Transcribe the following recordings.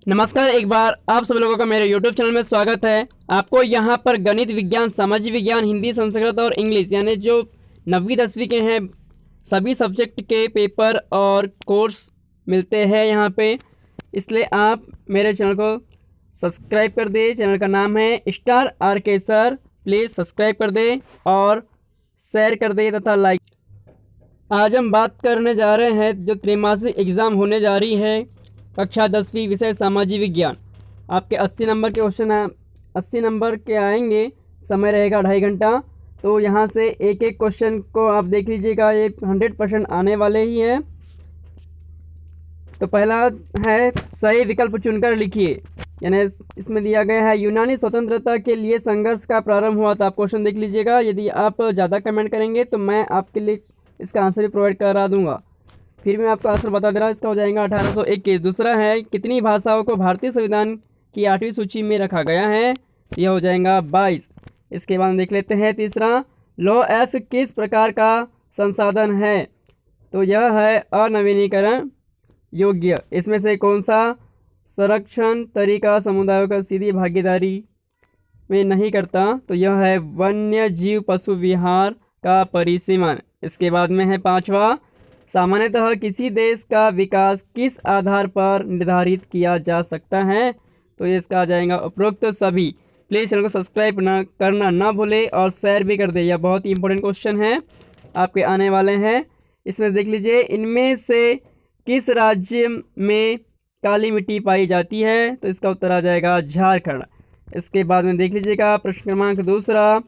नमस्कार, एक बार आप सभी लोगों का मेरे YouTube चैनल में स्वागत है। आपको यहाँ पर गणित, विज्ञान, सामाजिक विज्ञान, हिंदी, संस्कृत और इंग्लिश यानी जो 9वीं 10वीं के हैं सभी सब्जेक्ट के पेपर और कोर्स मिलते हैं यहाँ पे। इसलिए आप मेरे चैनल को सब्सक्राइब कर दें। चैनल का नाम है स्टार आर के सर। प्लीज़ सब्सक्राइब कर दें और शेयर कर दें तथा लाइक। आज हम बात करने जा रहे हैं जो त्रैमासिक एग्ज़ाम होने जा रही है कक्षा 10वीं विषय सामाजिक विज्ञान। आपके 80 नंबर के क्वेश्चन हैं, 80 नंबर के आएंगे। समय रहेगा 2.5 घंटा। तो यहाँ से एक एक क्वेश्चन को आप देख लीजिएगा, ये 100% आने वाले ही है। तो पहला है सही विकल्प चुनकर लिखिए, यानी इसमें दिया गया है यूनानी स्वतंत्रता के लिए संघर्ष का प्रारंभ हुआ था। आप क्वेश्चन देख लीजिएगा। यदि आप ज़्यादा कमेंट करेंगे तो मैं आपके लिए इसका आंसर भी प्रोवाइड करा दूंगा। फिर मैं आपको आंसर बता दे रहा हूँ, इसका हो जाएगा 1821। दूसरा है कितनी भाषाओं को भारतीय संविधान की 8वीं सूची में रखा गया है, यह हो जाएगा 22। इसके बाद देख लेते हैं तीसरा, लौह अयस्क किस प्रकार का संसाधन है, तो यह है अनवीनीकरण योग्य। इसमें से कौन सा संरक्षण तरीका समुदायों का सीधी भागीदारी में नहीं करता, तो यह है वन्य जीव पशु विहार का परिसीमन। इसके बाद में है पांचवा, सामान्यतः किसी देश का विकास किस आधार पर निर्धारित किया जा सकता है, तो ये इसका आ जाएगा उपरोक्त सभी। प्लीज़ चैनल को सब्सक्राइब करना ना भूले और शेयर भी कर दे। यह बहुत ही इंपॉर्टेंट क्वेश्चन है आपके आने वाले हैं। इसमें देख लीजिए, इनमें से किस राज्य में काली मिट्टी पाई जाती है, तो इसका उत्तर आ जाएगा झारखंड। इसके बाद में देख लीजिएगा प्रश्न क्रमांक दूसरा,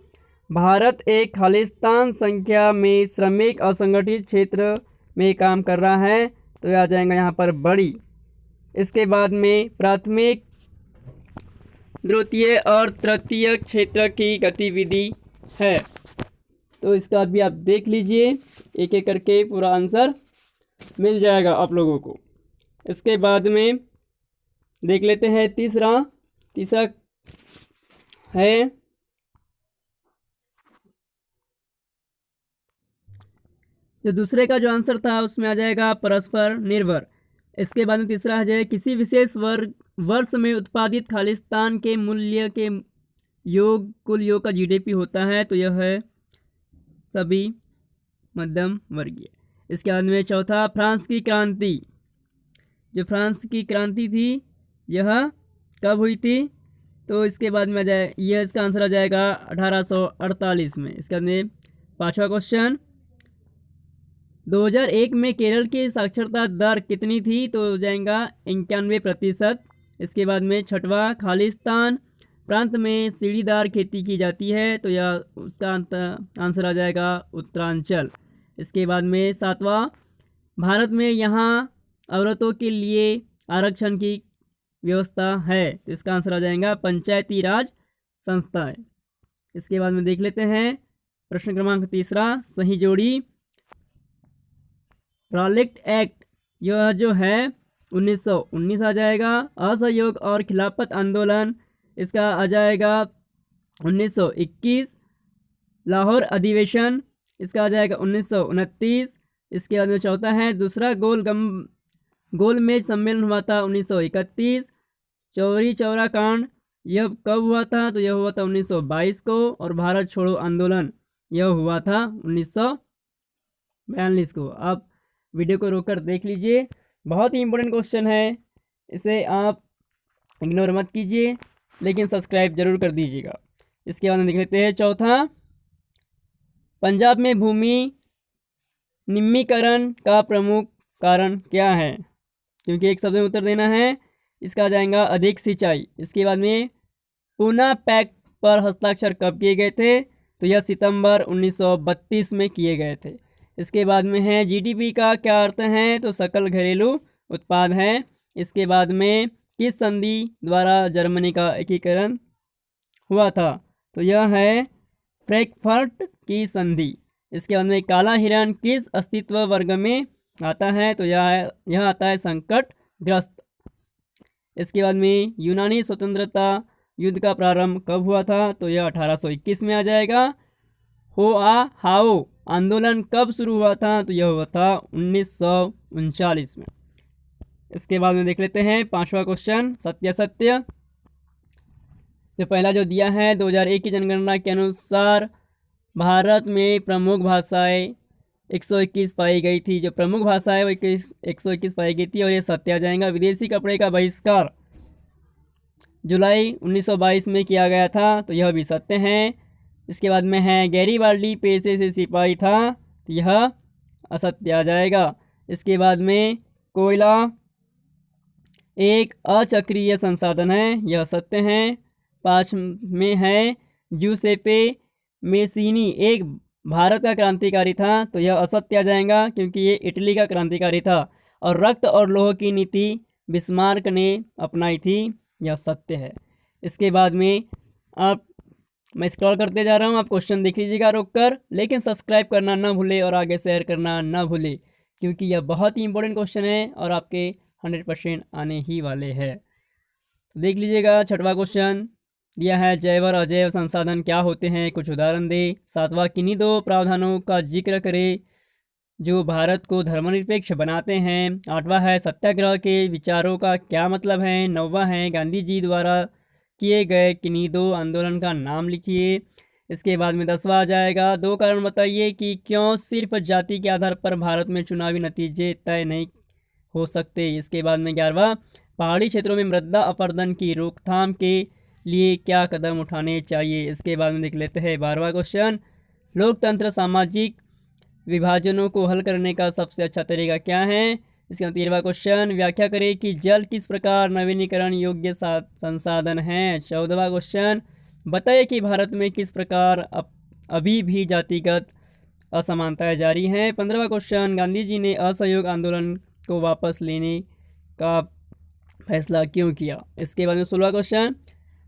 भारत एक खालिस्तान संख्या में श्रमिक असंगठित क्षेत्र में काम कर रहा है, तो यह आ जाएगा यहाँ पर बड़ी। इसके बाद में प्राथमिक, द्वितीय और तृतीय क्षेत्र की गतिविधि है, तो इसका भी आप देख लीजिए। एक एक करके पूरा आंसर मिल जाएगा आप लोगों को। इसके बाद में देख लेते हैं तीसरा है जो दूसरे का जो आंसर था उसमें आ जाएगा परस्पर निर्भर। इसके बाद में तीसरा आ जाए किसी विशेष वर्ष में उत्पादित खालिस्तान के मूल्य के योग कुल योग का जीडीपी होता है, तो यह है सभी मध्यम वर्गीय। इसके बाद में चौथा, फ्रांस की क्रांति, जो फ्रांस की क्रांति थी यह कब हुई थी, तो इसके बाद में आ जाए यह इसका आंसर आ जाएगा 1848 में। इसके बाद में पांचवा क्वेश्चन, 2001 में केरल की साक्षरता दर कितनी थी, तो हो जाएगा 91%। इसके बाद में छठवां, खालिस्तान प्रांत में सीढ़ीदार खेती की जाती है, तो यह उसका आंसर आ जाएगा उत्तरांचल। इसके बाद में सातवां, भारत में यहाँ औरतों के लिए आरक्षण की व्यवस्था है, तो इसका आंसर आ जाएगा पंचायती राज संस्थाएं। इसके बाद में देख लेते हैं प्रश्न क्रमांक तीसरा, सही जोड़ी। रॉलेट एक्ट यह जो है 1919 आ जाएगा। असहयोग और खिलाफत आंदोलन, इसका आ जाएगा 1921। लाहौर अधिवेशन, इसका आ जाएगा 1929। इसके बाद में चौथा है दूसरा गोलमेज सम्मेलन हुआ था 1931। चौरी चौरा कांड यह कब हुआ था, तो यह हुआ था 1922 को। और भारत छोड़ो आंदोलन यह हुआ था 1942 को। आप वीडियो को रोककर देख लीजिए, बहुत ही इंपॉर्टेंट क्वेश्चन है, इसे आप इग्नोर मत कीजिए, लेकिन सब्सक्राइब जरूर कर दीजिएगा। इसके बाद में देख लेते हैं चौथा, पंजाब में भूमि निम्नीकरण का प्रमुख कारण क्या है, क्योंकि एक शब्द में उत्तर देना है। इसका आ जाएगा अधिक सिंचाई। इसके बाद में पूना पैक्ट पर हस्ताक्षर कब किए गए थे, तो यह सितंबर 1932 में किए गए थे। इसके बाद में है जीडीपी का क्या अर्थ है, तो सकल घरेलू उत्पाद है। इसके बाद में किस संधि द्वारा जर्मनी का एकीकरण हुआ था, तो यह है फ्रैंकफर्ट की संधि। इसके बाद में काला हिरण किस अस्तित्व वर्ग में आता है, तो यह आता है संकटग्रस्त। इसके बाद में यूनानी स्वतंत्रता युद्ध का प्रारंभ कब हुआ था, तो यह 1821 में आ जाएगा। हाओ आंदोलन कब शुरू हुआ था, तो यह हुआ था 1939 में। इसके बाद में देख लेते हैं 5वां क्वेश्चन, सत्यासत्य। जो पहला जो दिया है, 2001 की जनगणना के अनुसार भारत में प्रमुख भाषाएं 121 पाई गई थी। जो प्रमुख भाषा है वो 121 पाई गई थी और ये सत्य आ जाएगा। विदेशी कपड़े का बहिष्कार जुलाई 1922 में किया गया था, तो यह भी सत्य है। इसके बाद में है गैरीबाल्डी पेशे से सिपाही था, तो यह असत्य आ जाएगा। इसके बाद में कोयला एक अचक्रीय संसाधन है, यह सत्य है। 5 में है जूसेपे मेसिनी एक भारत का क्रांतिकारी था, तो यह असत्य आ जाएगा क्योंकि ये इटली का क्रांतिकारी था। और रक्त और लोह की नीति बिस्मार्क ने अपनाई थी, यह सत्य है। इसके बाद में मैं स्क्रॉल करते जा रहा हूँ, आप क्वेश्चन देख लीजिएगा रोककर, लेकिन सब्सक्राइब करना ना भूले और आगे शेयर करना ना भूले क्योंकि यह बहुत ही इंपॉर्टेंट क्वेश्चन है और आपके 100% आने ही वाले हैं। तो देख लीजिएगा 6वां क्वेश्चन दिया है, जैव और अजैव संसाधन क्या होते हैं, कुछ उदाहरण दे। 7वां, किन्हीं 2 प्रावधानों का जिक्र करें जो भारत को धर्मनिरपेक्ष बनाते हैं। 8वां है, सत्याग्रह के विचारों का क्या मतलब है। 9वां है, गांधी जी द्वारा किए गए किन्हीं 2 आंदोलन का नाम लिखिए। इसके बाद में 10वां आ जाएगा, 2 कारण बताइए कि क्यों सिर्फ जाति के आधार पर भारत में चुनावी नतीजे तय नहीं हो सकते। इसके बाद में 11वां, पहाड़ी क्षेत्रों में मृदा अपरदन की रोकथाम के लिए क्या कदम उठाने चाहिए। इसके बाद में देख लेते हैं 12वां क्वेश्चन, लोकतंत्र सामाजिक विभाजनों को हल करने का सबसे अच्छा तरीका क्या है। इसका 13वां क्वेश्चन, व्याख्या करें कि जल किस प्रकार नवीनीकरण योग्य संसाधन है। 14वां क्वेश्चन, बताइए कि भारत में किस प्रकार अभी भी जातिगत असमानताएं जारी हैं। 15वां क्वेश्चन, गांधी जी ने असहयोग आंदोलन को वापस लेने का फैसला क्यों किया। इसके बाद में 16वां क्वेश्चन,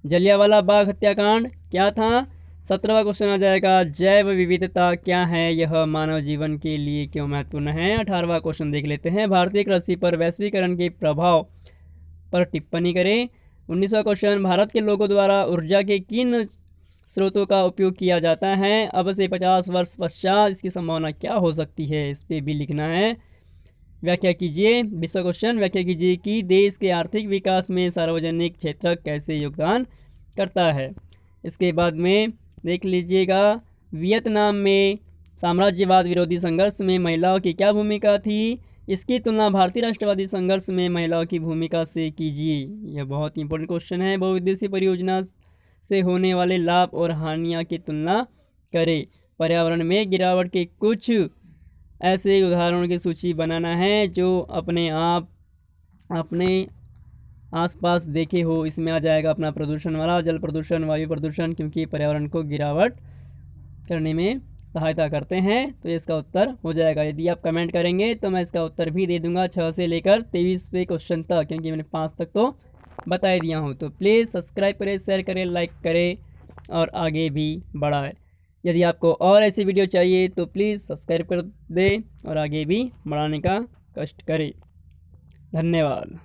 जलियांवाला बाग हत्याकांड क्या था। 17वां क्वेश्चन आ जाएगा, जैव विविधता क्या है, यह मानव जीवन के लिए क्यों महत्वपूर्ण है। 18वां क्वेश्चन देख लेते हैं, भारतीय कृषि पर वैश्वीकरण के प्रभाव पर टिप्पणी करें। 19वां क्वेश्चन, भारत के लोगों द्वारा ऊर्जा के किन स्रोतों का उपयोग किया जाता है अब से 50 वर्ष पश्चात, इसकी संभावना क्या हो सकती है, इस पर भी लिखना है। व्याख्या कीजिए। 20वां क्वेश्चन, व्याख्या कीजिए कि देश के आर्थिक विकास में सार्वजनिक क्षेत्र कैसे योगदान करता है। इसके बाद में देख लीजिएगा, वियतनाम में साम्राज्यवाद विरोधी संघर्ष में महिलाओं की क्या भूमिका थी, इसकी तुलना भारतीय राष्ट्रवादी संघर्ष में महिलाओं की भूमिका से कीजिए। यह बहुत इंपॉर्टेंट क्वेश्चन है। बहुउद्देशीय परियोजना से होने वाले लाभ और हानियों की तुलना करें। पर्यावरण में गिरावट के कुछ ऐसे उदाहरणों की सूची बनाना है जो अपने आसपास देखे हो। इसमें आ जाएगा अपना प्रदूषण वाला, जल प्रदूषण, वायु प्रदूषण, क्योंकि पर्यावरण को गिरावट करने में सहायता करते हैं, तो इसका उत्तर हो जाएगा। यदि आप कमेंट करेंगे तो मैं इसका उत्तर भी दे दूंगा 6 से लेकर 23वें क्वेश्चन तक, क्योंकि मैंने 5 तक तो बता ही दिया हूँ। तो प्लीज़ सब्सक्राइब करें, शेयर करें, लाइक करें और आगे भी बढ़ाएं। यदि आपको और ऐसी वीडियो चाहिए तो प्लीज़ सब्सक्राइब कर दें और आगे भी बढ़ाने का कष्ट करें। धन्यवाद।